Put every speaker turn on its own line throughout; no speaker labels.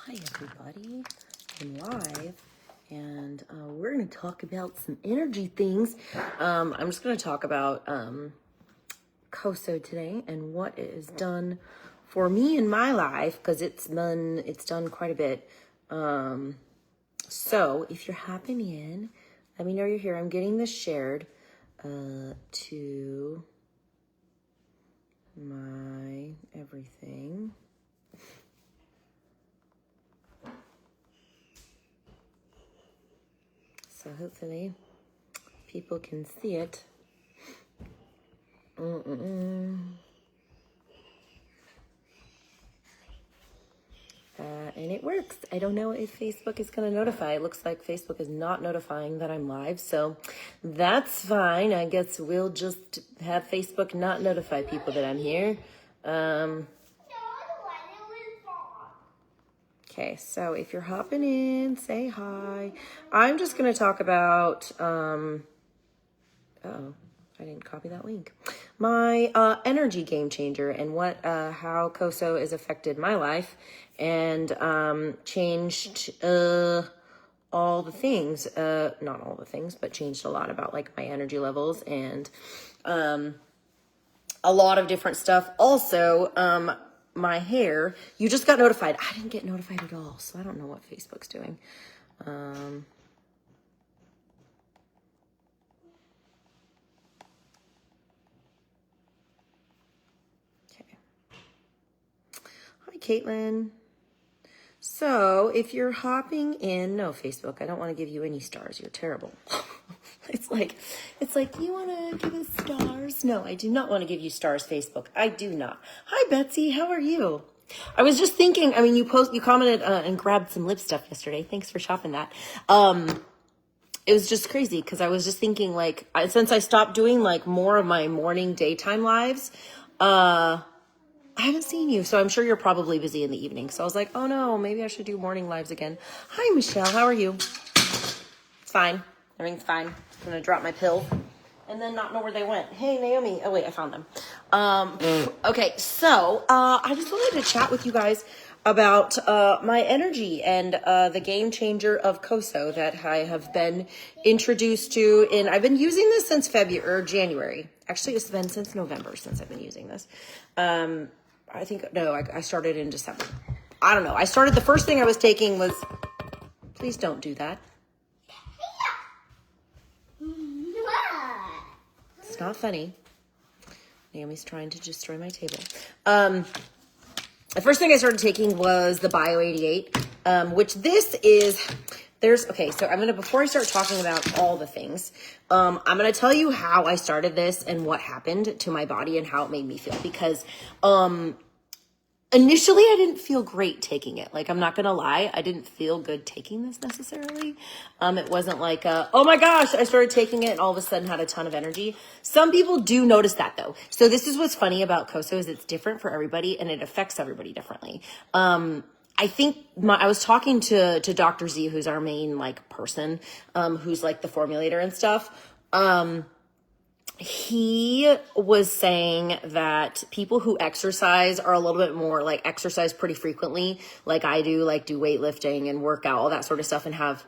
Hi everybody, I'm live and we're going to talk about some energy things. I'm just going to talk about Koso today and what it has done for me in my life, because it's done quite a bit. So if you're hopping in, let me know you're here. I'm getting this shared to my everything. So hopefully people can see it. And it works. I don't know if Facebook is going to notify. It looks like Facebook is not notifying that I'm live, so that's fine. I guess we'll just have Facebook not notify people that I'm here. Okay, so if you're hopping in, say hi. I'm just going to talk about, I didn't copy that link. My energy game changer and how Koso has affected my life and changed all the things, not all the things, but changed a lot about like my energy levels and a lot of different stuff. Also, my hair, you just got notified. I didn't get notified at all, so I don't know what Facebook's doing. Okay. Hi, Caitlin. So if you're hopping in, no, Facebook, I don't want to give you any stars. You're terrible. It's like, you want to give us stars? No, I do not want to give you stars, Facebook. I do not. Hi, Betsy. How are you? I was just thinking, I mean, you commented and grabbed some lip stuff yesterday. Thanks for shopping that. It was just crazy because I was just thinking, like, since I stopped doing like more of my morning daytime lives, I haven't seen you, so I'm sure you're probably busy in the evening. So I was like, oh no, maybe I should do morning lives again. Hi, Michelle. How are you? It's fine. Everything's fine. I'm going to drop my pills and then not know where they went. Hey, Naomi. Oh, wait, I found them. Okay, so I just wanted to chat with you guys about my energy and the game changer of Koso that I have been introduced to. And I've been using this since January. Actually, it's been since November since I've been using this. I started in December. I don't know. The first thing I was taking was, please don't do that. It's not funny. Naomi's trying to destroy my table. The first thing I started taking was the Bio 88, which this is, so before I start talking about all the things, I'm going to tell you how I started this and what happened to my body and how it made me feel, because, initially I didn't feel great taking it. Like, I'm not going to lie. I didn't feel good taking this necessarily. It wasn't like, oh my gosh, I started taking it and all of a sudden had a ton of energy. Some people do notice that though. So this is what's funny about Koso is it's different for everybody and it affects everybody differently. I think I was talking to Dr. Z, who's our main like person, who's like the formulator and stuff. He was saying that people who exercise are a little bit more like exercise pretty frequently, like I do, like do weightlifting and workout, all that sort of stuff, and have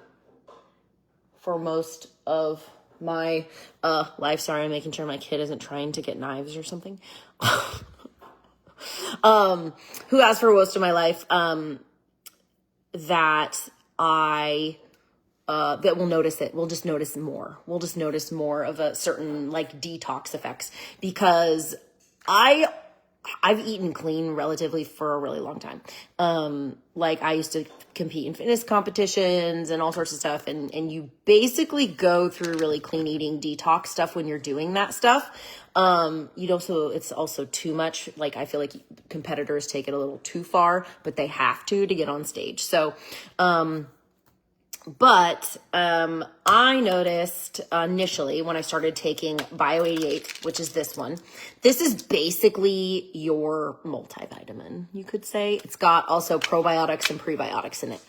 for most of my life. Sorry, I'm making sure my kid isn't trying to get knives or something. Who has for most of my life that that we'll notice it. We'll just notice more. We'll just notice more of a certain like detox effects, because I've eaten clean relatively for a really long time. Like I used to compete in fitness competitions and all sorts of stuff. And you basically go through really clean eating detox stuff when you're doing that stuff. It's also too much. Like, I feel like competitors take it a little too far, but they have to get on stage. So, I noticed initially when I started taking Bio 88, which is this one. This is basically your multivitamin, you could say. It's got also probiotics and prebiotics in it.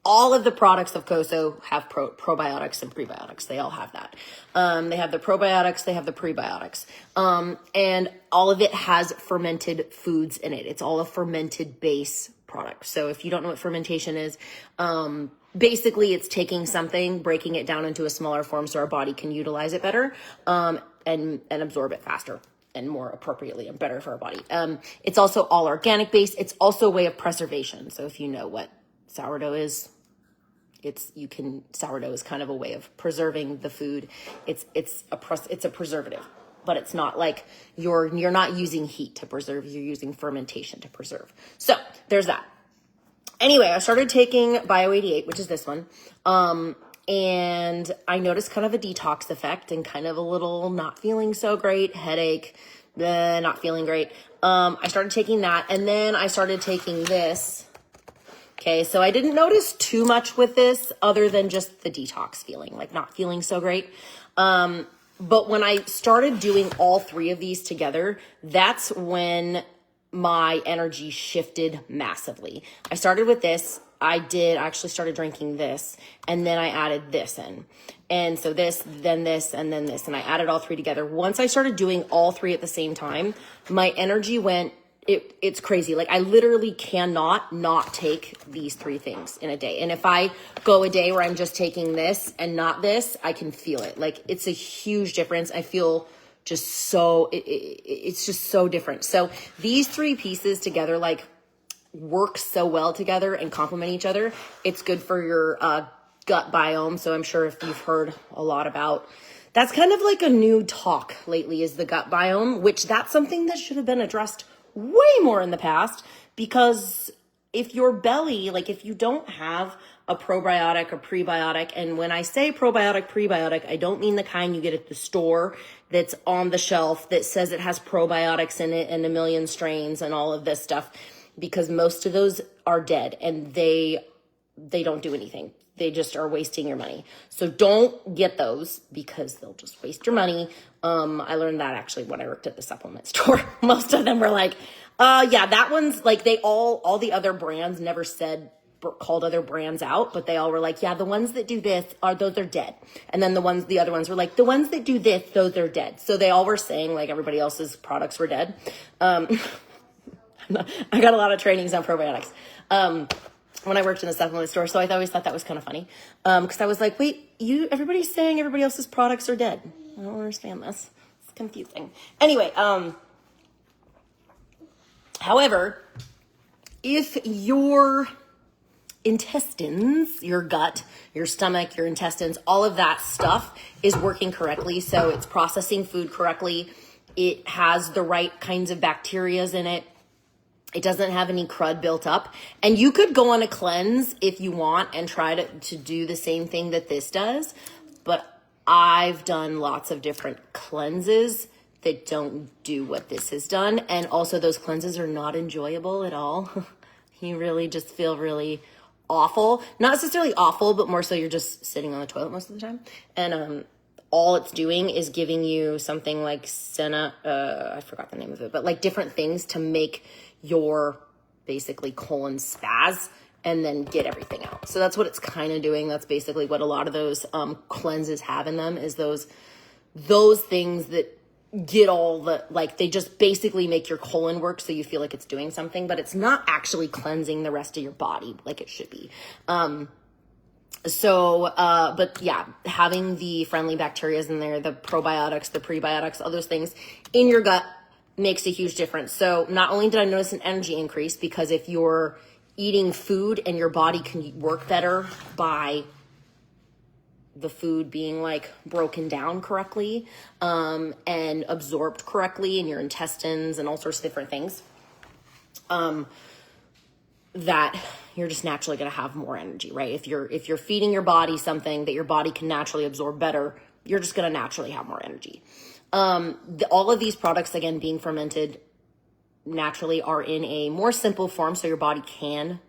All of the products of Koso have probiotics and prebiotics. They all have that. They have the probiotics, they have the prebiotics. And all of it has fermented foods in it. It's all a fermented base product. So if you don't know what fermentation is, basically it's taking something, breaking it down into a smaller form so our body can utilize it better, and absorb it faster and more appropriately and better for our body. It's also all organic based. It's also a way of preservation. So if you know what sourdough is, sourdough is kind of a way of preserving the food. It's a preservative, but it's not like you're not using heat to preserve, you're using fermentation to preserve. So there's that. Anyway, I started taking Bio 88, which is this one. And I noticed kind of a detox effect and kind of a little not feeling so great, headache, not feeling great. I started taking that, and then I started taking this. Okay, so I didn't notice too much with this other than just the detox feeling, like not feeling so great. But when I started doing all three of these together, that's when my energy shifted massively. I started with this. I actually started drinking this, and then I added this in. And so this, then this, and then this, and I added all three together. Once I started doing all three at the same time, my energy went, it's crazy. Like I literally cannot not take these three things in a day. And if I go a day where I'm just taking this and not this, I can feel it. Like it's a huge difference. I feel just so, it's just so different. So these three pieces together, like, work so well together and complement each other. It's good for your gut biome. So I'm sure if you've heard a lot about, that's kind of like a new talk lately, is the gut biome, which that's something that should have been addressed way more in the past, because if your belly, like if you don't have a probiotic or prebiotic, and when I say probiotic, prebiotic, I don't mean the kind you get at the store that's on the shelf that says it has probiotics in it and a million strains and all of this stuff, because most of those are dead and they don't do anything. They just are wasting your money. So don't get those because they'll just waste your money. I learned that actually when I worked at the supplement store. Most of them were like, yeah, that one's like, they all the other brands never called other brands out, but they all were like, yeah, the ones that do this those are dead. And then the other ones were like, the ones that do this, those are dead. So they all were saying like everybody else's products were dead. I got a lot of trainings on probiotics when I worked in the supplement store, so I always thought that was kind of funny, because I was like, wait, everybody's saying everybody else's products are dead. I don't understand this. It's confusing. Anyway, however, if your intestines, your gut, your stomach, your intestines, all of that stuff is working correctly, so it's processing food correctly, it has the right kinds of bacterias in it, it doesn't have any crud built up. And you could go on a cleanse if you want and try to do the same thing that this does. But I've done lots of different cleanses that don't do what this has done. And also those cleanses are not enjoyable at all. You really just feel really awful. Not necessarily awful, but more so you're just sitting on the toilet most of the time. And all it's doing is giving you something like I forgot the name of it, but like different things to make your basically colon spaz and then get everything out. So that's what it's kind of doing. That's basically what a lot of those cleanses have in them, is those things that get all the, like, they just basically make your colon work so you feel like it's doing something, but it's not actually cleansing the rest of your body like it should be. But yeah, having the friendly bacteria in there, the probiotics, the prebiotics, all those things in your gut makes a huge difference. So not only did I notice an energy increase, because if you're eating food and your body can work better by the food being like broken down correctly, and absorbed correctly in your intestines and all sorts of different things, that you're just naturally going to have more energy, right? If you're feeding your body something that your body can naturally absorb better, you're just going to naturally have more energy. All of these products, again, being fermented naturally, are in a more simple form, so your body can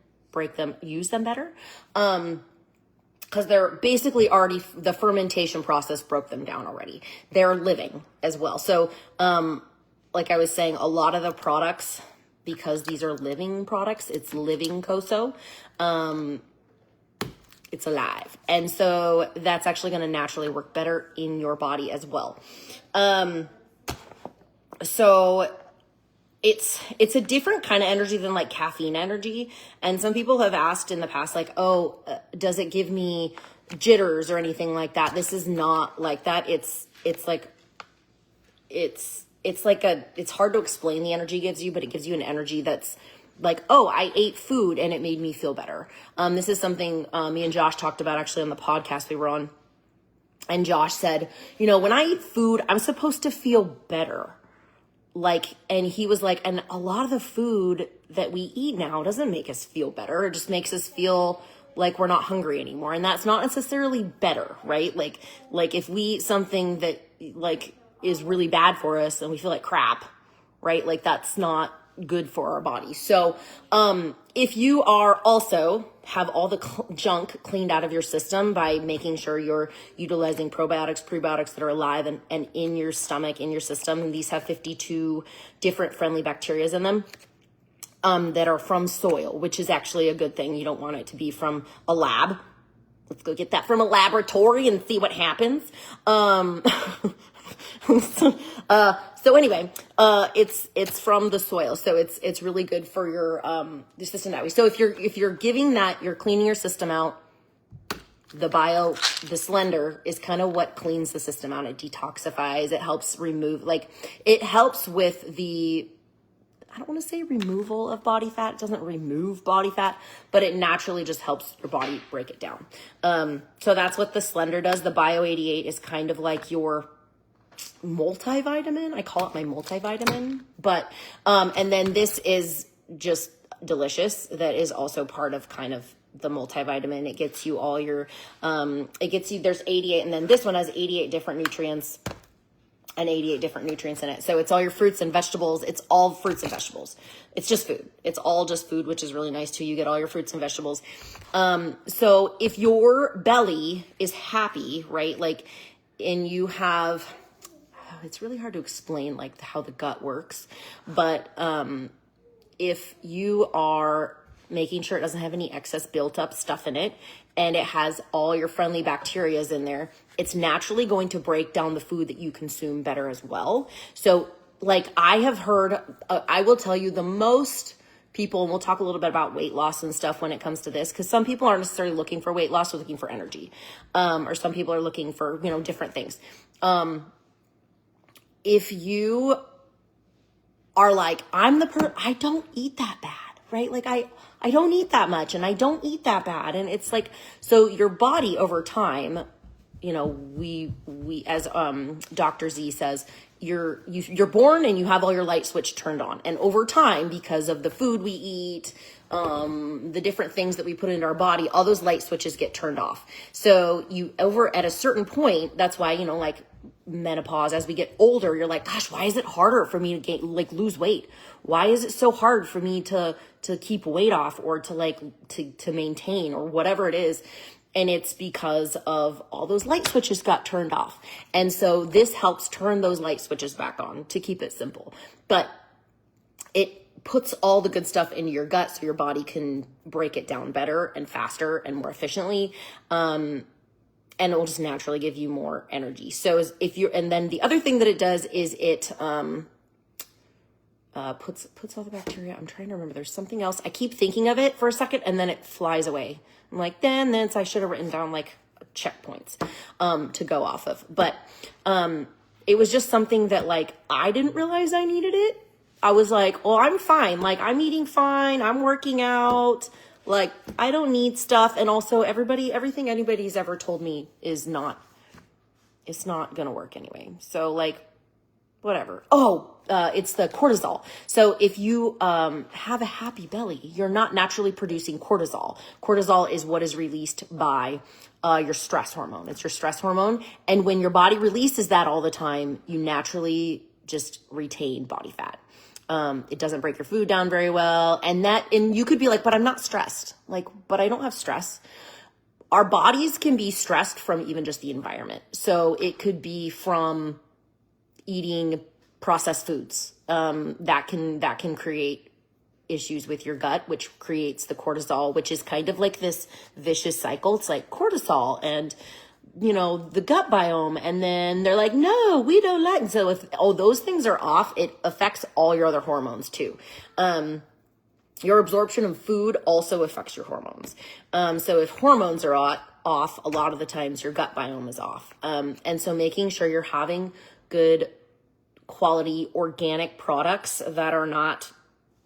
use them better. Because they're basically already, the fermentation process broke them down already. They're living as well. So, like I was saying, a lot of the products, because these are living products, it's living Koso. It's alive. And so that's actually going to naturally work better in your body as well. So it's a different kind of energy than like caffeine energy. And some people have asked in the past, like, oh, does it give me jitters or anything like that? This is not like that. It's like it's hard to explain the energy it gives you, but it gives you an energy that's like, oh, I ate food and it made me feel better. This is something me and Josh talked about actually on the podcast we were on. And Josh said, when I eat food, I'm supposed to feel better. Like, and he was like, and a lot of the food that we eat now doesn't make us feel better. It just makes us feel like we're not hungry anymore. And that's not necessarily better, right? Like if we eat something that like is really bad for us and we feel like crap, right? Like that's not good for our body. So, if you are also have all the junk cleaned out of your system by making sure you're utilizing probiotics, prebiotics that are alive and in your stomach, in your system, and these have 52 different friendly bacteria in them, that are from soil, which is actually a good thing. You don't want it to be from a lab. Let's go get that from a laboratory and see what happens. So anyway, it's from the soil. So it's really good for your system that way. So if you're giving that, you're cleaning your system out. The Slender is kind of what cleans the system out. It detoxifies. It helps remove, it helps with the, I don't want to say removal of body fat. It doesn't remove body fat, but it naturally just helps your body break it down. So that's what the Slender does. The Bio 88 is kind of like your multivitamin. I call it my multivitamin, but, and then this is just delicious. That is also part of kind of the multivitamin. It gets you all your, there's 88, and then this one has 88 different nutrients and 88 different nutrients in it. So it's all your fruits and vegetables. It's all fruits and vegetables. It's just food. It's all just food, which is really nice too. You get all your fruits and vegetables. So if your belly is happy, right? And you have, it's really hard to explain how the gut works, but if you are making sure it doesn't have any excess built up stuff in it and it has all your friendly bacterias in there, it's naturally going to break down the food that you consume better as well. So I have heard, I will tell you, the most people, and we'll talk a little bit about weight loss and stuff when it comes to this, because some people aren't necessarily looking for weight loss, they're looking for energy, or some people are looking for different things. If you are I don't eat that bad, right? I don't eat that much and I don't eat that bad. And it's so your body over time, we as Dr. Z says, you're born and you have all your light switch turned on. And over time, because of the food we eat, the different things that we put into our body, all those light switches get turned off. So at a certain point, that's why, menopause, as we get older, you're like, gosh, why is it harder for me to lose weight? Why is it so hard for me to keep weight off or to maintain or whatever it is? And it's because of all those light switches got turned off. And so this helps turn those light switches back on, to keep it simple. But it puts all the good stuff into your gut so your body can break it down better and faster and more efficiently. And it will just naturally give you more energy. So and then the other thing that it does is it puts all the bacteria. I'm trying to remember. There's something else. I keep thinking of it for a second and then it flies away. I'm like, then I should have written down checkpoints to go off of. But it was just something that I didn't realize I needed it. I was like, well, I'm fine. I'm eating fine. I'm working out. I don't need stuff. And also everything anybody's ever told me it's not going to work anyway. So whatever. It's the cortisol. So if you have a happy belly, you're not naturally producing cortisol. Cortisol is what is released by your stress hormone. It's your stress hormone. And when your body releases that all the time, you naturally just retain body fat. It doesn't break your food down very well. And you could be like, but I'm not stressed. But I don't have stress. Our bodies can be stressed from even just the environment. So it could be from eating processed foods. That can create issues with your gut, which creates the cortisol, which is kind of this vicious cycle. It's cortisol and the gut biome. And then they're like, no, we don't like. And so if all those things are off, it affects all your other hormones too. Your absorption of food also affects your hormones. So if hormones are off, a lot of the times your gut biome is off. And so making sure you're having good quality organic products that are not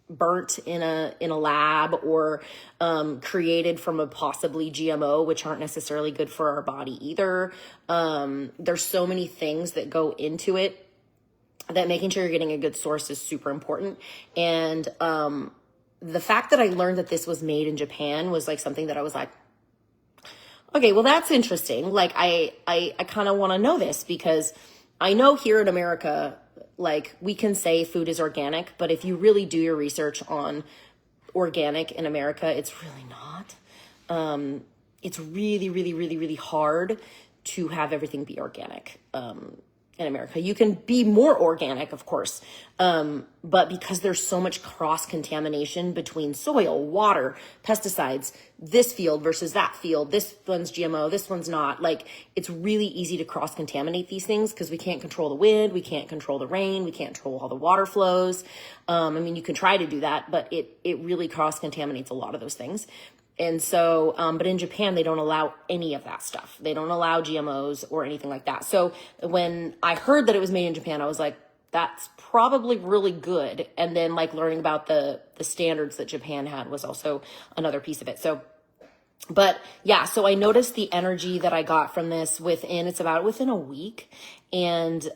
burnt in a lab or created from a possibly GMO, which aren't necessarily good for our body either. There's so many things that go into it that making sure you're getting a good source is super important. And the fact that I learned that this was made in Japan was like something that I was like, okay, well, that's interesting. Like I kind of want to know this, because I know here in America, like we can say food is organic, but if you really do your research on organic in America, it's really not. It's really, really, really, really hard to have everything be organic. In America, you can be more organic, of course. But because there's so much cross contamination between soil, water, pesticides, this field versus that field, this one's GMO, this one's not, like it's really easy to cross contaminate these things because we can't control the wind, we can't control the rain, we can't control how the water flows. I mean, you can try to do that, but it really cross contaminates a lot of those things. And so, but in Japan, they don't allow any of that stuff. They don't allow GMOs or anything like that. So when I heard that it was made in Japan, I was like, that's probably really good. And then like learning about the standards that Japan had was also another piece of it. So, but yeah, so I noticed the energy that I got from this within a week. And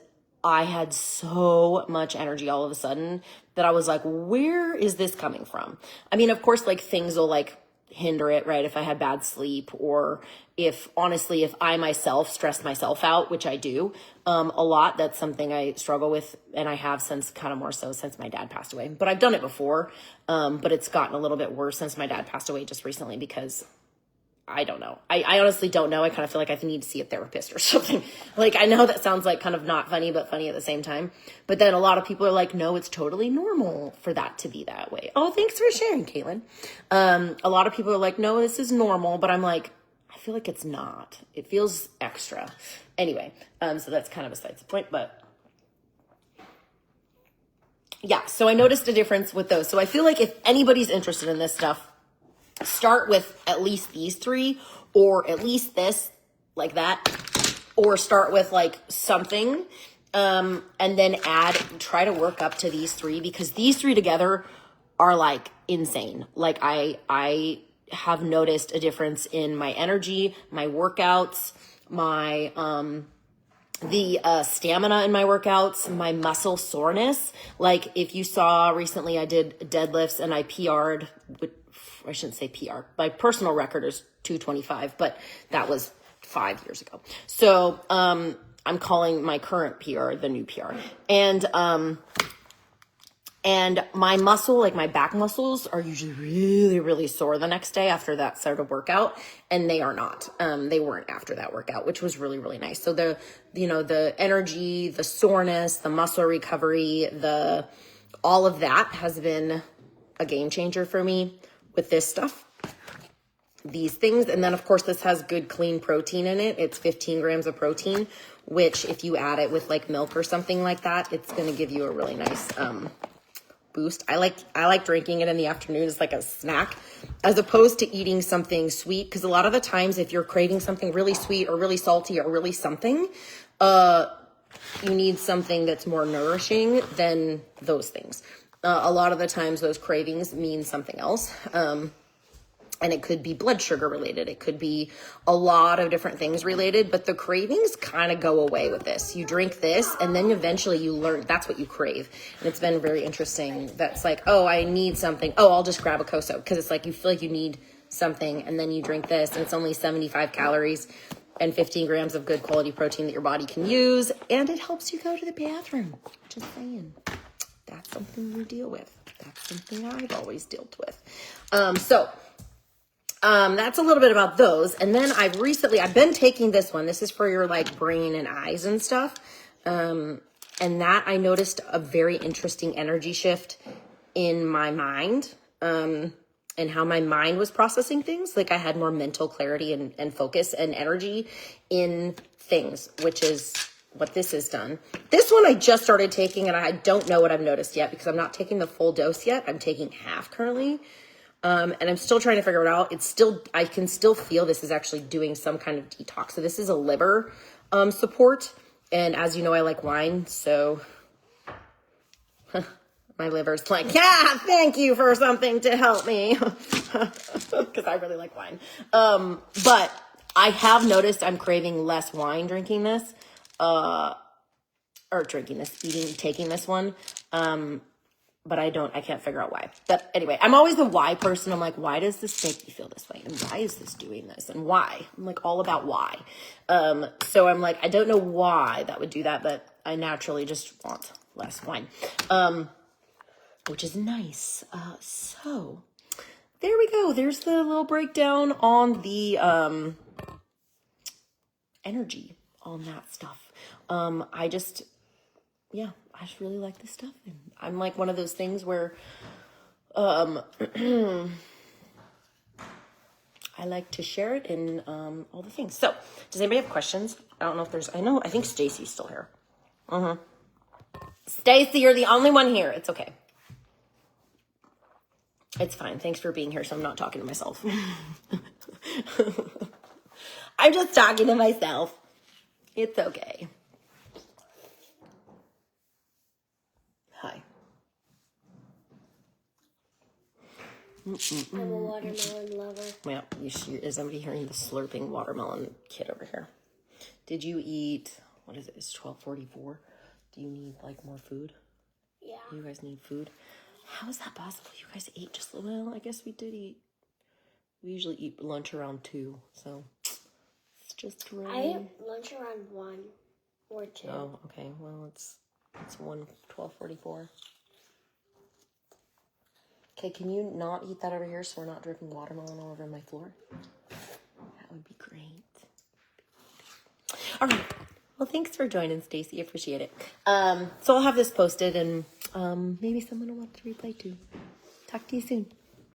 I had so much energy all of a sudden that I was like, where is this coming from? I mean, of course, like things will like hinder it, right? If I had bad sleep, or if I myself stress myself out, which I do a lot. That's something I struggle with, and I have since kind of more so since my dad passed away. But I've done it before, but it's gotten a little bit worse since my dad passed away just recently, because I don't know. I honestly don't know. I kind of feel like I need to see a therapist or something. Like, I know that sounds like kind of not funny, but funny at the same time. But then a lot of people are like, no, it's totally normal for that to be that way. Oh, thanks for sharing, Caitlin. A lot of people are like, no, this is normal. But I'm like, I feel like it's not. It feels extra. Anyway, so that's kind of besides the point. But yeah, so I noticed a difference with those. So I feel like if anybody's interested in this stuff, start with at least these three, or at least this, like that, or start with like something, and then try to work up to these three, because these three together are like insane. Like I have noticed a difference in my energy, my workouts, my, the stamina in my workouts, my muscle soreness. Like if you saw recently, I did deadlifts and I PR'd with, I shouldn't say PR. My personal record is 225, but that was 5 years ago. So I'm calling my current PR the new PR. And my muscle, like my back muscles, are usually really, really sore the next day after that sort of workout. And they are not. They weren't after that workout, which was really, really nice. So the energy, the soreness, the muscle recovery, all of that has been a game changer for me with this stuff, these things. And then of course this has good clean protein in it. It's 15 grams of protein, which if you add it with like milk or something like that, it's going to give you a really nice boost. I like drinking it in the afternoon as like a snack, as opposed to eating something sweet. Because a lot of the times if you're craving something really sweet or really salty or really something, you need something that's more nourishing than those things. A lot of the times those cravings mean something else. And it could be blood sugar related. It could be a lot of different things related, but the cravings kind of go away with this. You drink this and then eventually you learn that's what you crave. And it's been very interesting. That's like, oh, I need something. Oh, I'll just grab a Koso. Because it's like you feel like you need something and then you drink this and it's only 75 calories and 15 grams of good quality protein that your body can use. And it helps you go to the bathroom. Just saying. That's something you deal with. That's something I've always dealt with. That's a little bit about those. And then I've been taking this one. This is for your like brain and eyes and stuff. And that I noticed a very interesting energy shift in my mind. and how my mind was processing things. Like I had more mental clarity and focus and energy in things, which is what this has done. This one I just started taking, and I don't know what I've noticed yet because I'm not taking the full dose yet. I'm taking half currently. And I'm still trying to figure it out. I can still feel this is actually doing some kind of detox. So this is a liver support. And as you know, I like wine. So my liver's like, yeah, thank you for something to help me. Because I really like wine. But I have noticed I'm craving less wine drinking this. Taking this one. But I can't figure out why. But anyway, I'm always the why person. I'm like, why does this make me feel this way? And why is this doing this? And why? I'm like all about why. So I'm like, I don't know why that would do that, but I naturally just want less wine. Which is nice. So there we go. There's the little breakdown on the energy on that stuff. I just really like this stuff. And I'm like one of those things where I like to share it in all the things. So does anybody have questions? I don't know if I think Stacy's still here. Stacy, you're the only one here. It's okay. It's fine. Thanks for being here. So I'm not talking to myself. I'm just talking to myself. It's okay. Hi.
I'm a watermelon lover.
Well, is somebody hearing the slurping watermelon kid over here? Did you eat, what is it? It's 12:44. Do you need like more food?
Yeah.
You guys need food? How is that possible? You guys ate just, well, I guess we did eat. We usually eat lunch around 2, so it's just right.
I ate lunch around 1 or 2.
Oh, okay. Well, it's 12:44. Okay, can you not eat that over here so we're not dripping watermelon all over my floor? That would be great. All right. Well, thanks for joining, Stacy. Appreciate it. So I'll have this posted, and maybe someone will want to replay too. Talk to you soon.